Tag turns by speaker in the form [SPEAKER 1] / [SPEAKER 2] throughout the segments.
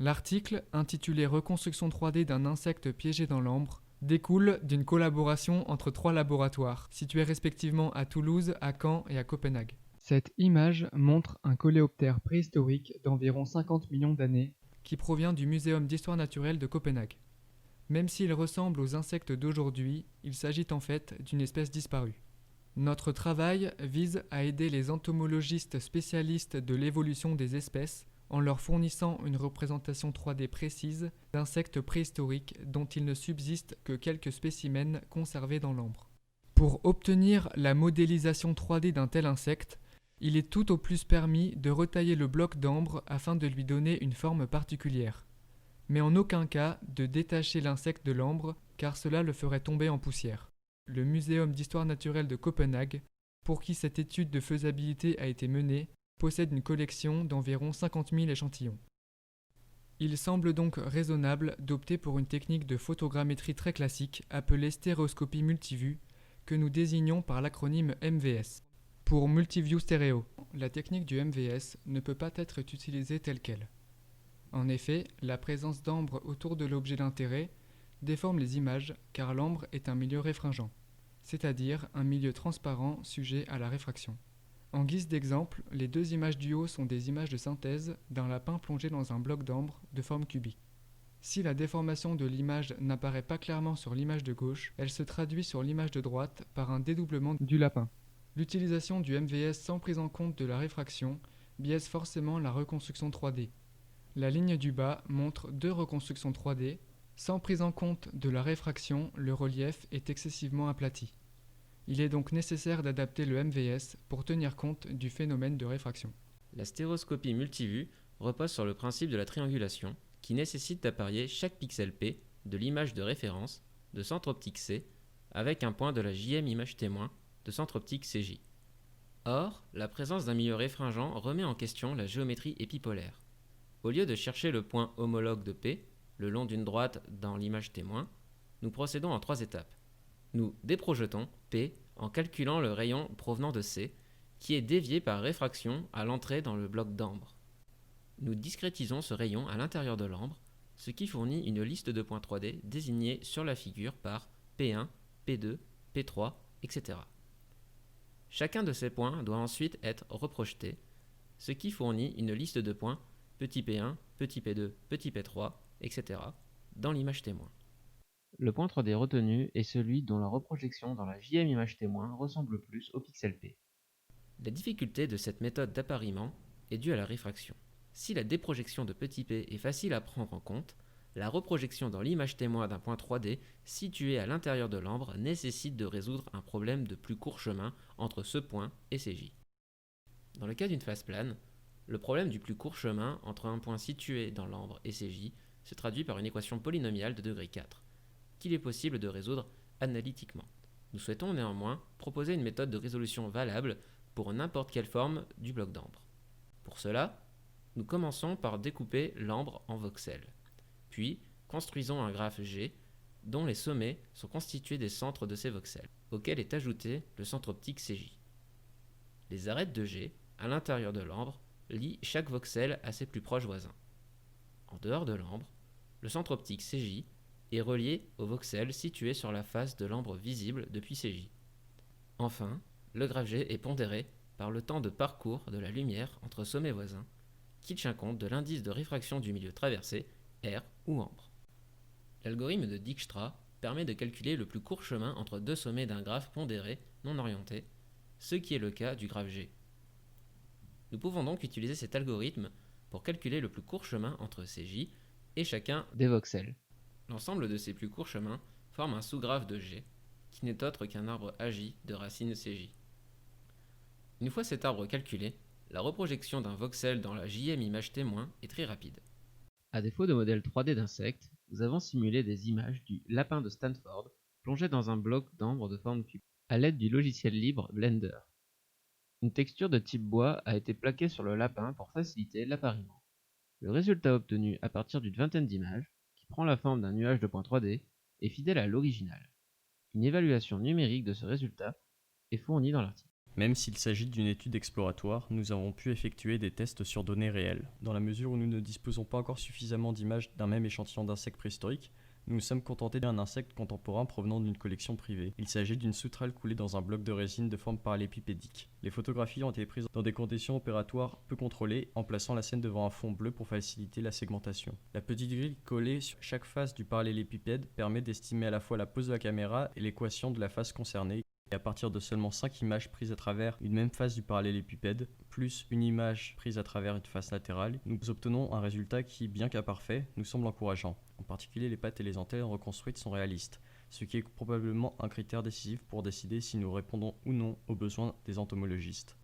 [SPEAKER 1] L'article, intitulé Reconstruction 3D d'un insecte piégé dans l'ambre, découle d'une collaboration entre 3 laboratoires, situés respectivement à Toulouse, à Caen et à Copenhague. Cette image montre un coléoptère préhistorique d'environ 50 millions d'années qui provient du Muséum d'histoire naturelle de Copenhague. Même s'il ressemble aux insectes d'aujourd'hui, il s'agit en fait d'une espèce disparue. Notre travail vise à aider les entomologistes spécialistes de l'évolution des espèces en leur fournissant une représentation 3D précise d'insectes préhistoriques dont il ne subsiste que quelques spécimens conservés dans l'ambre. Pour obtenir la modélisation 3D d'un tel insecte, il est tout au plus permis de retailler le bloc d'ambre afin de lui donner une forme particulière, mais en aucun cas de détacher l'insecte de l'ambre car cela le ferait tomber en poussière. Le Muséum d'histoire naturelle de Copenhague, pour qui cette étude de faisabilité a été menée, possède une collection d'environ 50 000 échantillons. Il semble donc raisonnable d'opter pour une technique de photogrammétrie très classique appelée stéréoscopie multivue, que nous désignons par l'acronyme MVS. Pour Multiview Stéréo, la technique du MVS ne peut pas être utilisée telle qu'elle. En effet, la présence d'ambre autour de l'objet d'intérêt déforme les images car l'ambre est un milieu réfringent, c'est-à-dire un milieu transparent sujet à la réfraction. En guise d'exemple, les 2 images du haut sont des images de synthèse d'un lapin plongé dans un bloc d'ambre de forme cubique. Si la déformation de l'image n'apparaît pas clairement sur l'image de gauche, elle se traduit sur l'image de droite par un dédoublement du lapin. L'utilisation du MVS sans prise en compte de la réfraction biaise forcément la reconstruction 3D. La ligne du bas montre 2 reconstructions 3D. Sans prise en compte de la réfraction, le relief est excessivement aplati. Il est donc nécessaire d'adapter le MVS pour tenir compte du phénomène de réfraction.
[SPEAKER 2] La stéréoscopie multivue repose sur le principe de la triangulation, qui nécessite d'apparier chaque pixel P de l'image de référence de centre optique C avec un point de la JM image témoin de centre optique CJ. Or, la présence d'un milieu réfringent remet en question la géométrie épipolaire. Au lieu de chercher le point homologue de P, le long d'une droite dans l'image témoin, nous procédons en 3 étapes. Nous déprojetons P en calculant le rayon provenant de C, qui est dévié par réfraction à l'entrée dans le bloc d'ambre. Nous discrétisons ce rayon à l'intérieur de l'ambre, ce qui fournit une liste de points 3D désignés sur la figure par P1, P2, P3, etc. Chacun de ces points doit ensuite être reprojeté, ce qui fournit une liste de points petit p1, petit p2, petit p3, etc. dans l'image témoin. Le point 3D retenu est celui dont la reprojection dans la JM image témoin ressemble le plus au pixel P. La difficulté de cette méthode d'appariement est due à la réfraction. Si la déprojection de petit p est facile à prendre en compte, la reprojection dans l'image témoin d'un point 3D situé à l'intérieur de l'ambre nécessite de résoudre un problème de plus court chemin entre ce point et CJ. Dans le cas d'une face plane, le problème du plus court chemin entre un point situé dans l'ambre et CJ se traduit par une équation polynomiale de degré 4, qu'il est possible de résoudre analytiquement. Nous souhaitons néanmoins proposer une méthode de résolution valable pour n'importe quelle forme du bloc d'ambre. Pour cela, nous commençons par découper l'ambre en voxels, puis construisons un graphe G dont les sommets sont constitués des centres de ces voxels, auxquels est ajouté le centre optique CJ. Les arêtes de G, à l'intérieur de l'ambre, lient chaque voxel à ses plus proches voisins. En dehors de l'ambre, le centre optique CJ est relié au voxel situé sur la face de l'ambre visible depuis CJ. Enfin, le graphe G est pondéré par le temps de parcours de la lumière entre sommets voisins, qui tient compte de l'indice de réfraction du milieu traversé, R ou ambre. L'algorithme de Dijkstra permet de calculer le plus court chemin entre 2 sommets d'un graphe pondéré non orienté, ce qui est le cas du graphe G. Nous pouvons donc utiliser cet algorithme pour calculer le plus court chemin entre CJ et chacun des voxels. L'ensemble de ces plus courts chemins forme un sous-graphe de G, qui n'est autre qu'un arbre agi de racine CJ. Une fois cet arbre calculé, la reprojection d'un voxel dans la JM image témoin est très rapide. À défaut de modèles 3D d'insectes, nous avons simulé des images du lapin de Stanford plongé dans un bloc d'ambre de forme cube, à l'aide du logiciel libre Blender. Une texture de type bois a été plaquée sur le lapin pour faciliter l'appariement. Le résultat obtenu à partir d'une vingtaine d'images, qui prend la forme d'un nuage de points 3D, est fidèle à l'original. Une évaluation numérique de ce résultat est fournie dans l'article.
[SPEAKER 3] Même s'il s'agit d'une étude exploratoire, nous avons pu effectuer des tests sur données réelles. Dans la mesure où nous ne disposons pas encore suffisamment d'images d'un même échantillon d'insectes préhistoriques, nous nous sommes contentés d'un insecte contemporain provenant d'une collection privée. Il s'agit d'une sauterelle coulée dans un bloc de résine de forme parallélépipédique. Les photographies ont été prises dans des conditions opératoires peu contrôlées, en plaçant la scène devant un fond bleu pour faciliter la segmentation. La petite grille collée sur chaque face du parallélépipède permet d'estimer à la fois la pose de la caméra et l'équation de la face concernée. Et à partir de seulement 5 images prises à travers une même face du parallélépipède, plus une image prise à travers une face latérale, nous obtenons un résultat qui, bien qu'imparfait, nous semble encourageant. En particulier, les pattes et les antennes reconstruites sont réalistes, ce qui est probablement un critère décisif pour décider si nous répondons ou non aux besoins des entomologistes.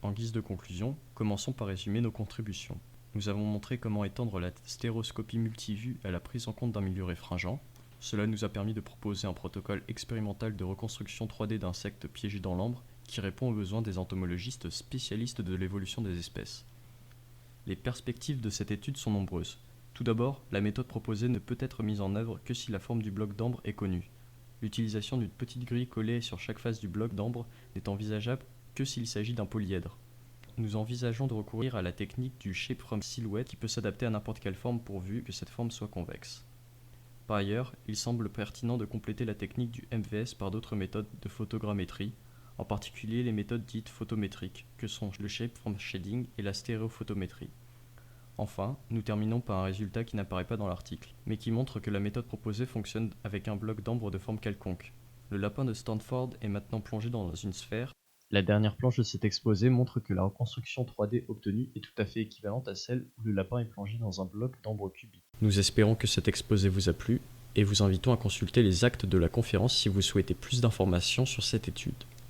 [SPEAKER 3] En guise de conclusion, commençons par résumer nos contributions. Nous avons montré comment étendre la stéroscopie multivue à la prise en compte d'un milieu réfringent. Cela nous a permis de proposer un protocole expérimental de reconstruction 3D d'insectes piégés dans l'ambre qui répond aux besoins des entomologistes spécialistes de l'évolution des espèces. Les perspectives de cette étude sont nombreuses. Tout d'abord, la méthode proposée ne peut être mise en œuvre que si la forme du bloc d'ambre est connue. L'utilisation d'une petite grille collée sur chaque face du bloc d'ambre n'est envisageable que s'il s'agit d'un polyèdre. Nous envisageons de recourir à la technique du shape from silhouette qui peut s'adapter à n'importe quelle forme pourvu que cette forme soit convexe. Par ailleurs, il semble pertinent de compléter la technique du MVS par d'autres méthodes de photogrammétrie, en particulier les méthodes dites photométriques, que sont le shape from shading et la stéréophotométrie. Enfin, nous terminons par un résultat qui n'apparaît pas dans l'article, mais qui montre que la méthode proposée fonctionne avec un bloc d'ambre de forme quelconque. Le lapin de Stanford est maintenant plongé dans une sphère. La dernière planche de cet exposé montre que la reconstruction 3D obtenue est tout à fait équivalente à celle où le lapin est plongé dans un bloc d'ambre cubique. Nous espérons que cet exposé vous a plu et vous invitons à consulter les actes de la conférence si vous souhaitez plus d'informations sur cette étude.